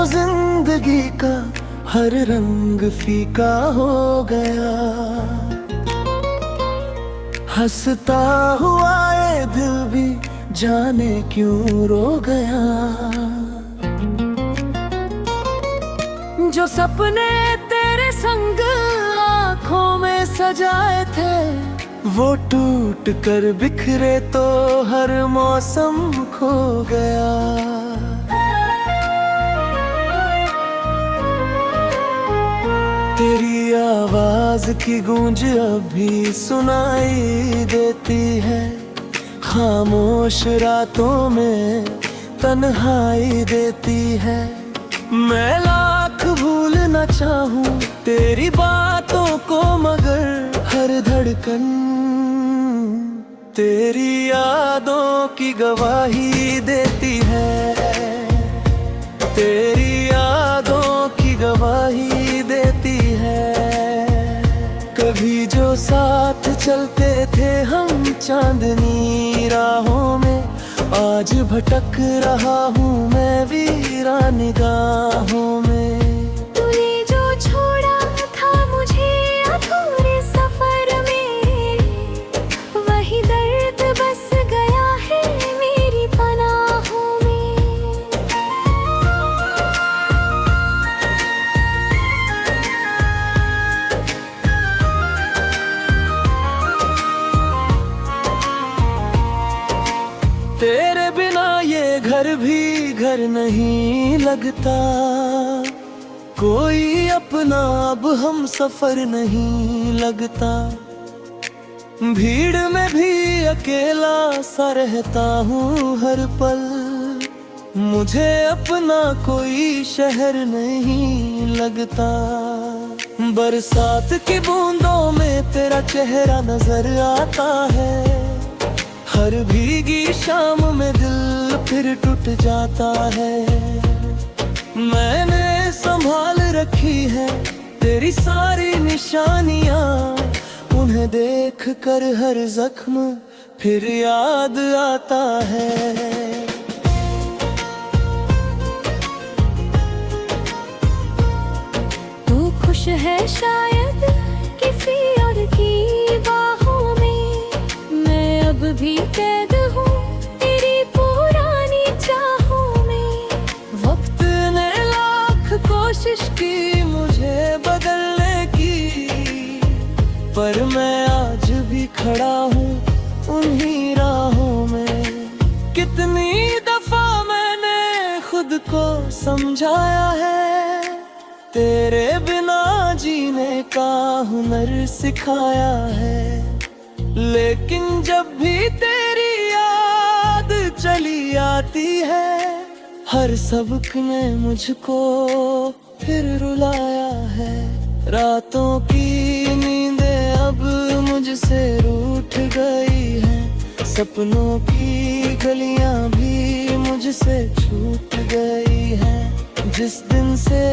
तो जिंदगी का हर रंग फीका हो गया। हंसता हुआ ये दिल भी जाने क्यों रो गया। जो सपने तेरे संग आँखों में सजाए थे, वो टूट कर बिखरे तो हर मौसम खो गया। तेरी आवाज की गूंज अब भी सुनाई देती है, खामोश रातों में तन्हाई देती है। मैं लाख भूलना चाहूं तेरी बातों को, मगर हर धड़कन तेरी यादों की गवाही देती है। तेरी यादों की गवाही देती है। कभी जो साथ चलते थे हम चांदनी राहों में, आज भटक रहा हूँ मैं वीरान निगाहों में। तूने जो छोड़ा था मुझे अधूरे सफर में, वही दर्द बस गया है मेरी पनाहों में। तेरे बिना ये घर भी घर नहीं लगता, कोई अपना अब हम सफर नहीं लगता। भीड़ में भी अकेला सा रहता हूँ हर पल, मुझे अपना कोई शहर नहीं लगता। बरसात की बूंदों में तेरा चेहरा नजर आता है, हर भीगी शाम में दिल फिर टूट जाता है। मैंने संभाल रखी है तेरी सारी निशानियां, उन्हें देख कर हर जख्म फिर याद आता है। तू खुश है शायद किसी और की बाहों में, मैं अब भी कैद हूँ तेरी पुरानी चाहों में। वक्त ने लाख कोशिश की मुझे बदलने की, पर मैं आज भी खड़ा हूँ उन्हीं राहों में। कितनी दफा मैंने खुद को समझाया है, तेरे बिना जीने का हुनर सिखाया है। लेकिन जब भी तेरी याद चली आती है, हर सबक ने मुझको फिर रुलाया है। रातों की नींदें अब मुझसे रूठ गई हैं, सपनों की गलियां भी मुझसे छूट गई हैं। जिस दिन से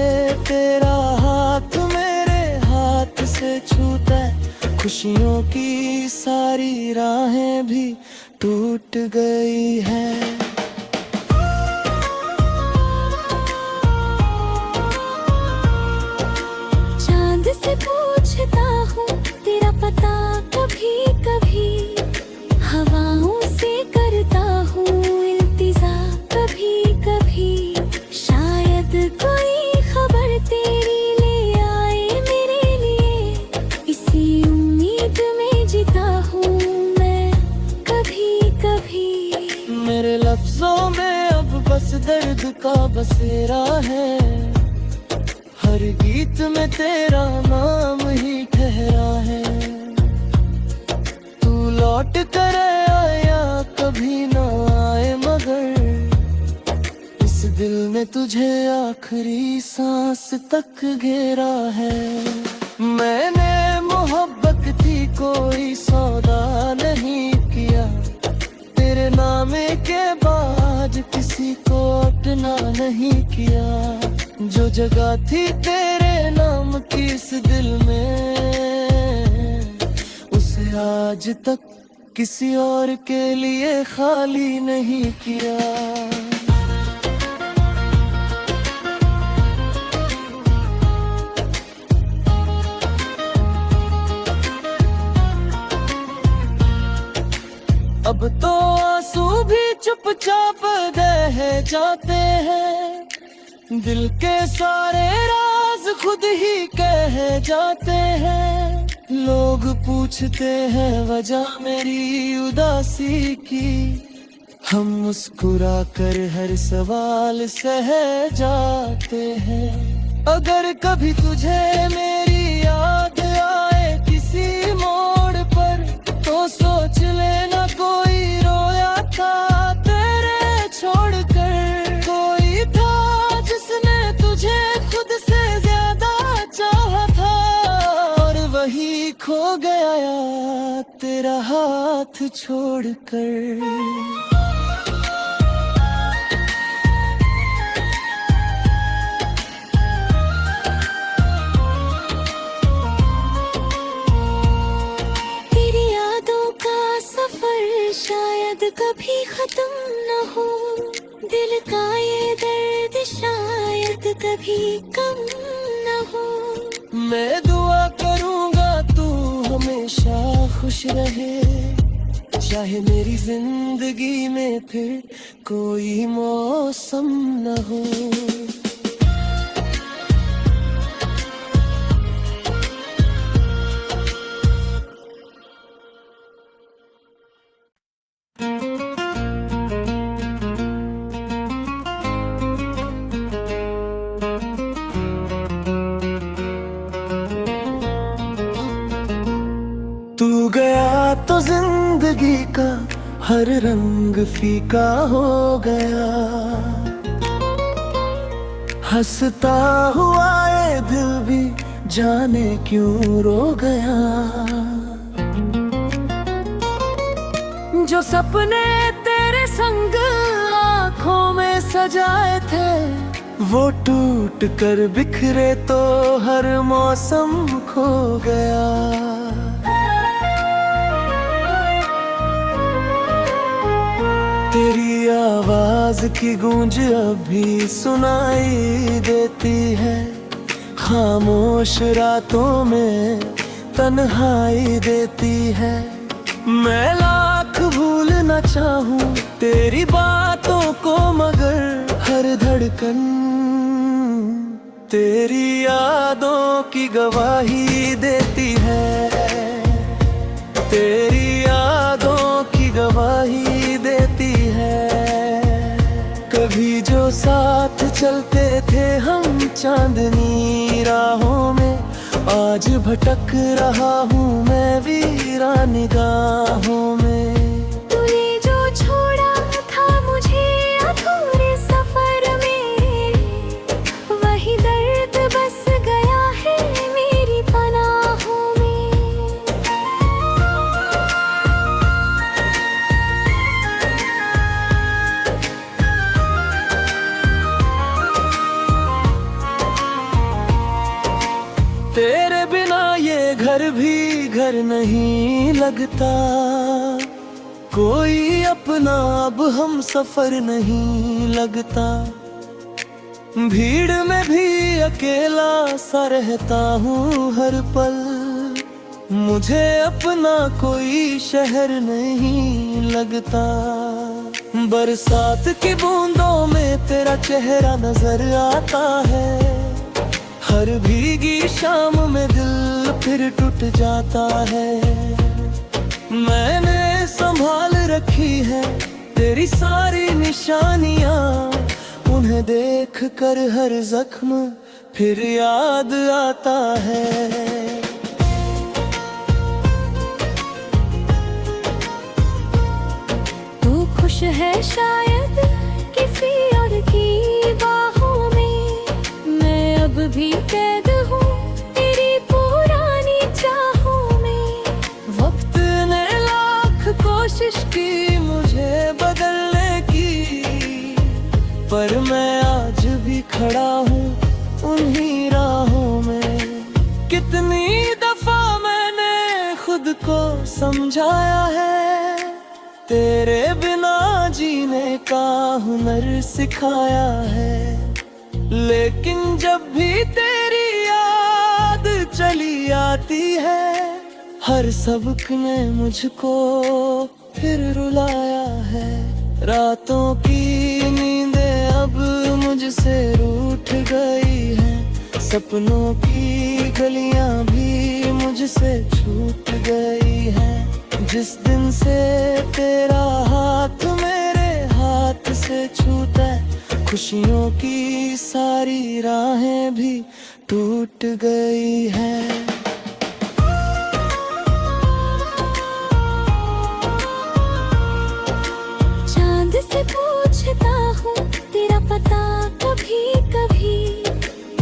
तेरा हाथ मेरे हाथ से छूटा है, खुशियों की सारी राहें भी टूट गई हैं। चांद से पूछता हूँ तेरा पता कभी कभी, हवाओं से करता हूँ इल्तिजा कभी कभी। शायद कोई खबर तेरी ले आए मेरे लिए, इसी उम्मीद में जीता हूँ मैं कभी कभी। मेरे लफ्जों में अब बस दर्द का बसेरा है, हर गीत में तेरा नाम ही ठहरा है। तू लौट कर आया कभी ना आए, मगर इस दिल ने तुझे आखिरी सांस तक घेरा है। मैंने मोहब्बत थी कोई सौदा नहीं किया, तेरे नामे के बाद किसी को अपना नहीं किया। जो जगह थी तेरे नाम की इस दिल में, उसे आज तक किसी और के लिए खाली नहीं किया। अब तो आंसू भी चुपचाप बह जाते हैं, दिल के सारे राज खुद ही कह जाते हैं। लोग पूछते हैं वजह मेरी उदासी की, हम मुस्कुरा कर हर सवाल सह जाते हैं। अगर कभी तुझे मेरी याद आए किसी मोड़ पर, तो सोच लेना कोई रोया था तेरे छोड़कर। कोई था जिसने तुझे खुद से ज्यादा चाहा था, और वही खो गया यार तेरा हाथ छोड़कर। शायद कभी खत्म न हो, दिल का ये दर्द शायद कभी कम न हो। मैं दुआ करूंगा तू हमेशा खुश रहे, चाहे मेरी जिंदगी में फिर कोई मौसम न हो। तू गया तो जिंदगी का हर रंग फीका हो गया, हंसता हुआ ये दिल भी जाने क्यों रो गया। जो सपने तेरे संग आँखों में सजाए थे, वो टूट कर बिखरे तो हर मौसम खो गया। तेरी आवाज की गूंज अब भी सुनाई देती है, खामोश रातों में तन्हाई देती है। मैं लाख भूलना चाहूं तेरी बातों को, मगर हर धड़कन तेरी यादों की गवाही देती है, तेरी यादों की गवाही देती है। कभी जो साथ चलते थे हम चांदनी राहों में, आज भटक रहा हूँ मैं वीरान निगाहों में। तूने जो छोड़ा था मुझे अधूरे सफर में, वही दर्द बस गया है मेरी पनाहों में। तेरे बिना ये घर भी घर नहीं लगता, कोई अपना अब हम सफर नहीं लगता। भीड़ में भी अकेला सा रहता हूँ हर पल, मुझे अपना कोई शहर नहीं लगता। बरसात की बूंदों में तेरा चेहरा नजर आता है, हर भीगी शाम में दिल फिर टूट जाता है। मैंने संभाल रखी है तेरी सारी निशानियां, उन्हें देख कर हर जख्म फिर याद आता है। तू खुश है शायद किसी और की बाहों में, मैं अब भी कैद हूँ तेरी पुरानी चाहों में। वक्त ने लाख कोशिश की मुझे बदलने की, पर मैं आज भी खड़ा हूँ उन्हीं राहों में। कितनी दफा मैंने खुद को समझाया है, तेरे बिना जीने का हुनर सिखाया है। लेकिन जब भी तेरी याद चली आती है, हर सबक ने मुझको फिर रुलाया है। रातों की नींदें अब मुझसे रूठ गई हैं, सपनों की गलियां भी मुझसे छूट गई हैं। जिस दिन से तेरा हाथ मेरे हाथ से छूटा है, खुशियों की सारी राहें भी टूट गई हैं। चांद से पूछता हूँ तेरा पता कभी कभी,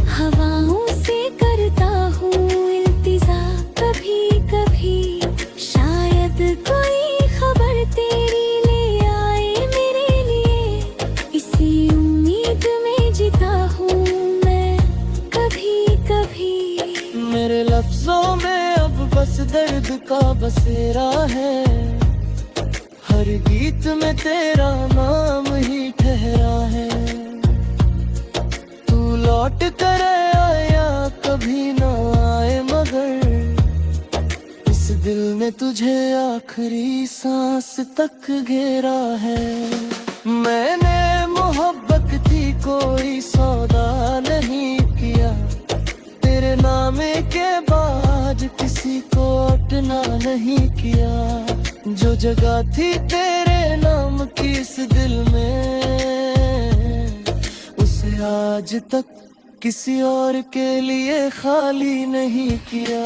हवाओं से करता हूँ इल्तिजा कभी कभी। शायद कोई खबर तेरी ले आए मेरे लिए, इसी उम्मीद में जीता हूँ मैं कभी कभी। मेरे लफ्जों में अब बस दर्द का बसेरा है, हर गीत में तेरा नाम ही ठहरा है। तू लौट कर आया कभी ना आए, मगर इस दिल ने तुझे आखिरी सांस तक घेरा है। मैंने मोहब्बत थी कोई सौदा नहीं किया, तेरे नामे के बाद किसी को अपना नहीं किया। जो जगह थी तेरे नाम की इस दिल में, उसे आज तक किसी और के लिए खाली नहीं किया।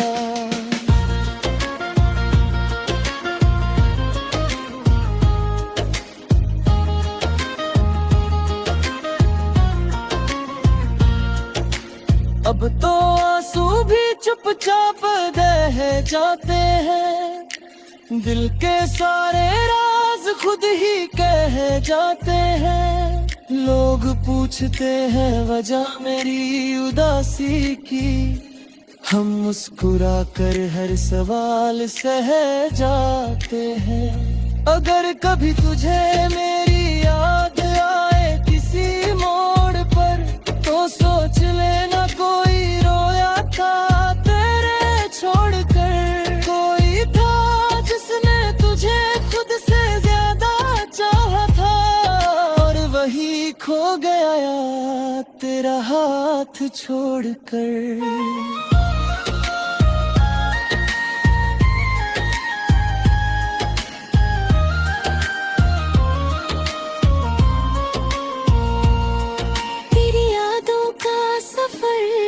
अब तो आंसू भी चुपचाप बह जाते हैं, दिल के सारे राज खुद ही कह जाते हैं। लोग पूछते हैं वजह मेरी उदासी की, हम मुस्कुरा कर हर सवाल सह जाते हैं। अगर कभी तुझे मेरी याद आए किसी मोड़ पर, तो सोच लेना कोई रोया था तेरे छोड़कर। कोई था जिसने तुझे खुद से ज्यादा चाहा था, और वही खो गया यार तेरा हाथ छोड़कर।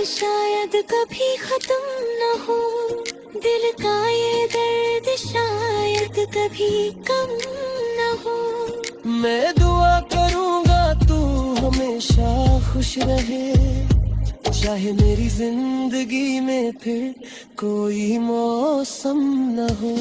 शायद कभी खत्म न हो, दिल का ये दर्द शायद कभी कम न हो। मैं दुआ करूंगा तू हमेशा खुश रहे, चाहे मेरी जिंदगी में फिर कोई मौसम न हो।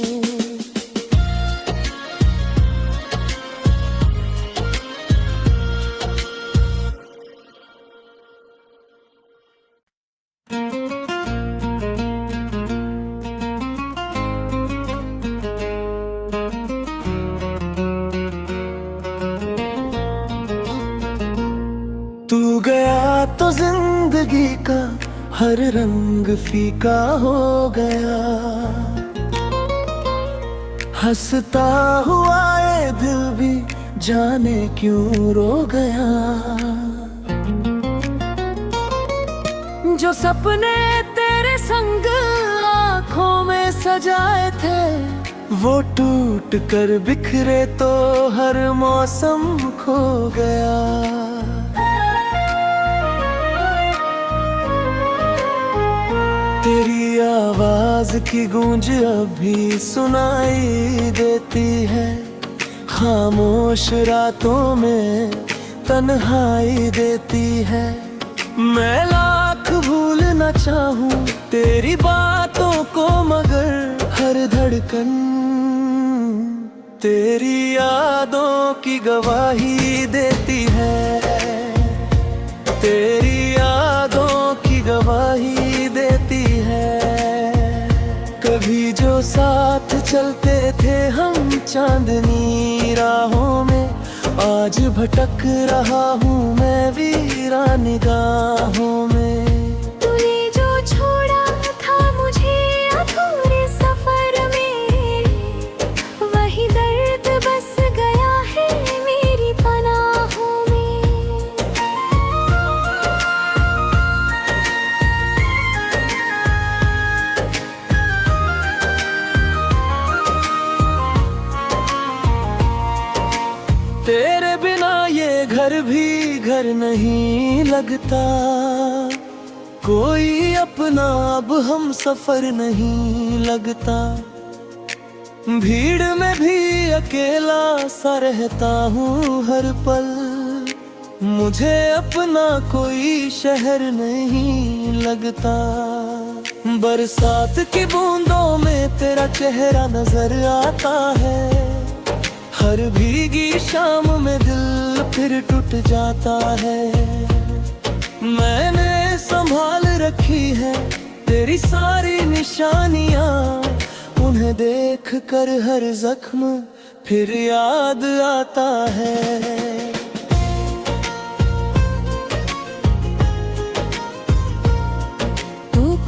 तू गया तो जिंदगी का हर रंग फीका हो गया, हंसता हुआ ये दिल भी जाने क्यों रो गया। जो सपने तेरे संग आँखों में सजाए थे, वो टूट कर बिखरे तो हर मौसम खो गया। तेरी आवाज की गूंज अभी सुनाई देती है, खामोश रातों में तन्हाई देती है। मैं लाख भूलना चाहूं तेरी बातों को, मगर हर धड़कन तेरी यादों की गवाही देती है। तेरी यादों की गवाही देती है। कभी जो साथ चलते थे हम चांदनी राहों में, आज भटक रहा हूँ मैं वीरान निगाहों में। तूने जो छोड़ा था मुझे अधूरे सफर में, वही दर्द डर नहीं लगता, कोई अपना अब हम सफर नहीं लगता। भीड़ में भी अकेला सा रहता हूँ हर पल, मुझे अपना कोई शहर नहीं लगता। बरसात की बूंदों में तेरा चेहरा नजर आता है, हर भीगी शाम में दिल फिर टूट जाता है। मैंने संभाल रखी है तेरी सारी निशानियां, उन्हें देख कर हर जख्म फिर याद आता है।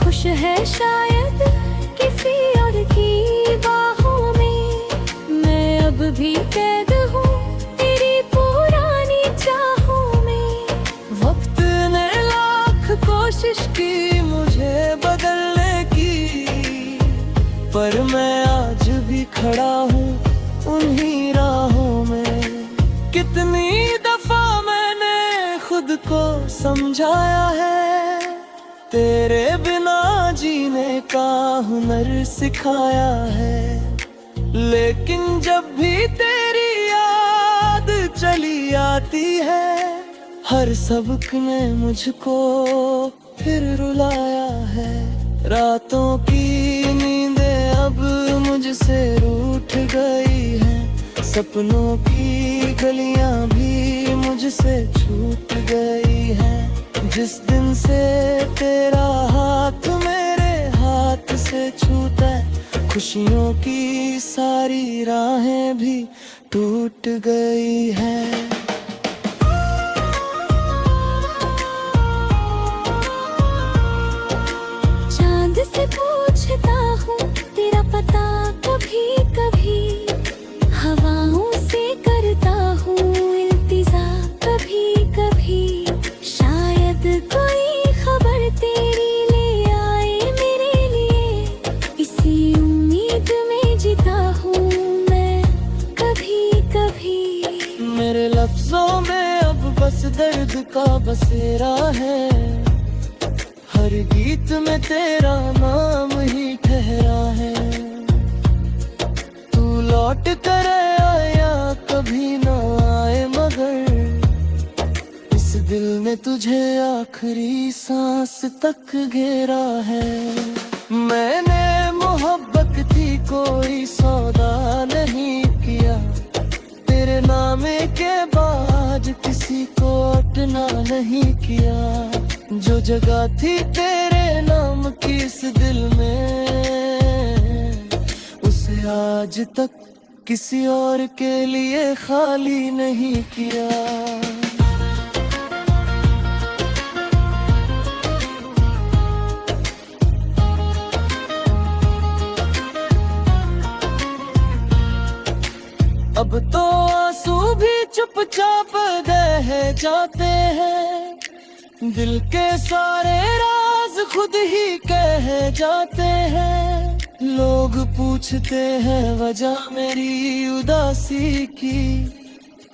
खुश है शायद किसी और की बाहों में, मैं अब भी कैद हूँ तेरी पुरानी चाहों में। वक्त ने लाख कोशिश की मुझे बदलने की, पर मैं आज भी खड़ा हूँ उन्हीं राहों में। कितनी दफा मैंने खुद को समझाया है, तेरे बिना जीने का हुनर सिखाया है। लेकिन जब भी तेरी याद चली आती है, हर सबक ने मुझको फिर रुलाया है। रातों की नींदें अब मुझसे रूठ गई हैं, सपनों की गलियां भी मुझसे छूट गई हैं। जिस दिन से तेरा हाथ मेरे हाथ से छूटा है, खुशियों की सारी राहें भी टूट गई हैं। चांद से पूछता हूँ तेरा पता कभी कभी, हवाओं से करता हूँ इल्तिजा कभी कभी। शायद कोई खबर तेरी ले आए मेरे लिए, इसी उम्मीद में जीता हूँ मैं कभी कभी। मेरे लफ्जों में अब बस दर्द का बसेरा है, हर गीत में तेरा नाम ही ठहरा है। तू लौट कर आया कभी ना आए, मगर दिल ने तुझे आखिरी सांस तक घेरा है। मैंने मोहब्बत की कोई सौदा नहीं किया, तेरे नामे के बाद किसी को अपना नहीं किया। जो जगह थी तेरे नाम की इस दिल में, उसे आज तक किसी और के लिए खाली नहीं किया। अब तो आंसू भी चुपचाप बह जाते हैं, दिल के सारे राज खुद ही कह जाते हैं। लोग पूछते हैं वजह मेरी उदासी की,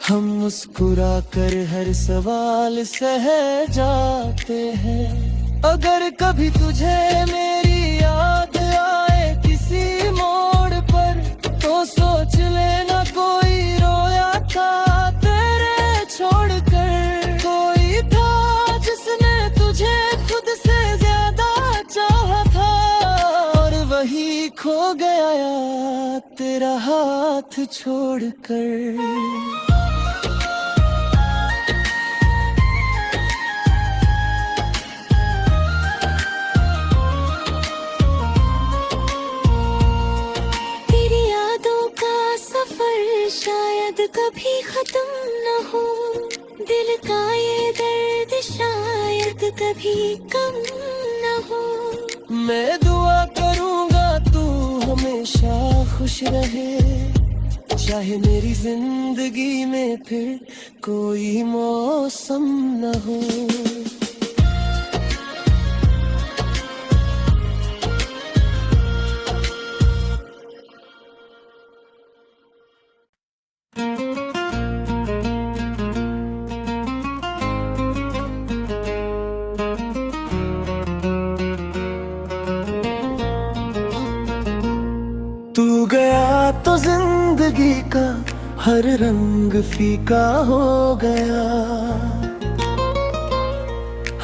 हम मुस्कुरा कर हर सवाल सह जाते हैं। अगर कभी तुझे मेरी याद आए किसी मोड़ पर, तो सोच लेना कोई रोया था तेरे छोड़कर। कोई था जिसने तुझे खुद से ज्यादा चाहा था, और वही खो गया तेरा हाथ छोड़कर। शायद कभी खत्म न हो, दिल का ये दर्द शायद कभी कम न हो। मैं दुआ करूंगा तू हमेशा खुश रहे, चाहे मेरी जिंदगी में फिर कोई मौसम न हो। जिंदगी का हर रंग फीका हो गया।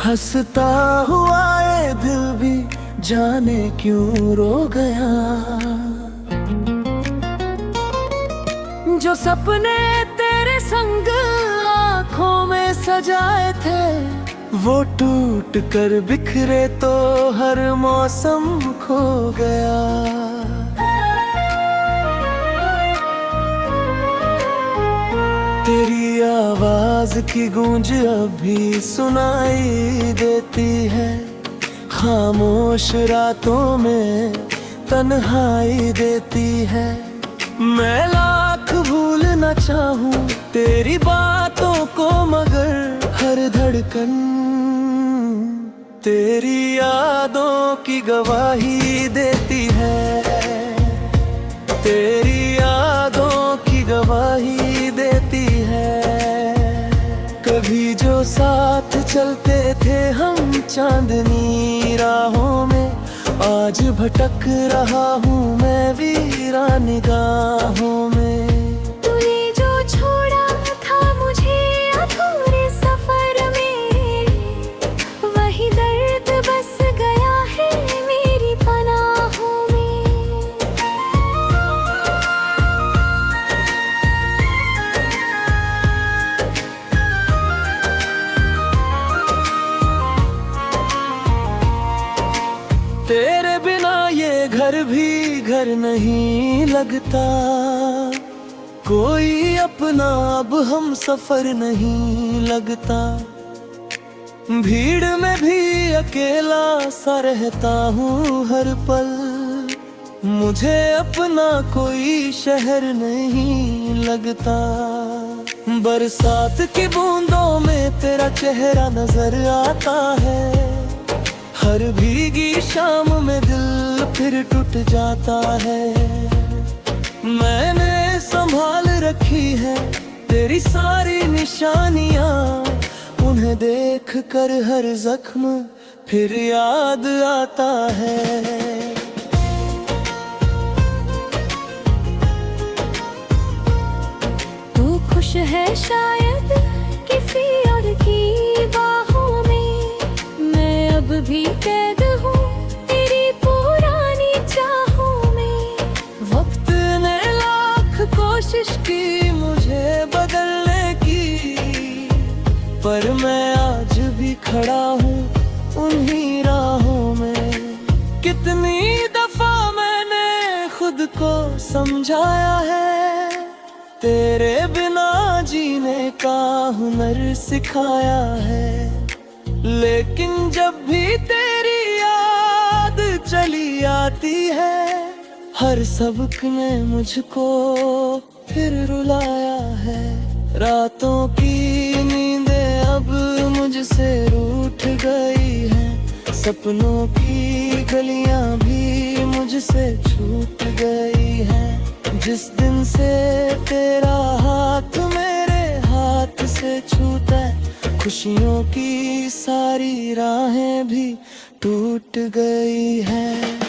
हंसता हुआ ये दिल भी जाने क्यों रो गया। जो सपने तेरे संग आँखों में सजाए थे, वो टूट कर बिखरे तो हर मौसम खो गया। तेरी आवाज की गूंज अभी सुनाई देती है, खामोश रातों में तन्हाई देती है। मैं लाख भूलना चाहूं तेरी बातों को, मगर हर धड़कन तेरी यादों की गवाही देती है। तेरी यादों की गवाही देती है। कभी जो साथ चलते थे हम चांदनी राहों में, आज भटक रहा हूँ मैं वीरान निगाहों में। तूने जो छोड़ा था मुझे अधूरे सफर में, वही दर्द बस गया है मेरी पनाहों में। तेरे बिना ये घर भी घर नहीं लगता, कोई अपना अब हम सफर नहीं लगता। भीड़ में भी अकेला सा रहता हूँ हर पल, मुझे अपना कोई शहर नहीं लगता। बरसात की बूंदों में तेरा चेहरा नजर आता है, हर भीगी शाम में दिल फिर टूट जाता है। मैंने संभाल रखी है तेरी सारी निशानियां, उन्हें देख कर हर जख्म फिर याद आता है। तू खुश है शायद किसी और की बाहों में, मैं अब भी कैद हूँ तेरी पुरानी चाहों में। वक्त ने लाख कोशिश की मुझे बदलने की, पर मैं आज भी खड़ा हूँ उन्हीं राहों में। कितनी दफा मैंने खुद को समझाया है, तेरे बिना जीने का हुनर सिखाया है। लेकिन जब भी तेरी याद चली आती है, हर सबक ने मुझको फिर रुलाया है। रातों की नींदें अब मुझसे रूठ गई हैं, सपनों की गलियां भी मुझसे छूट गई हैं। जिस दिन से तेरा हाथ मेरे हाथ से छूटा, खुशियों की सारी राहें भी टूट गई हैं।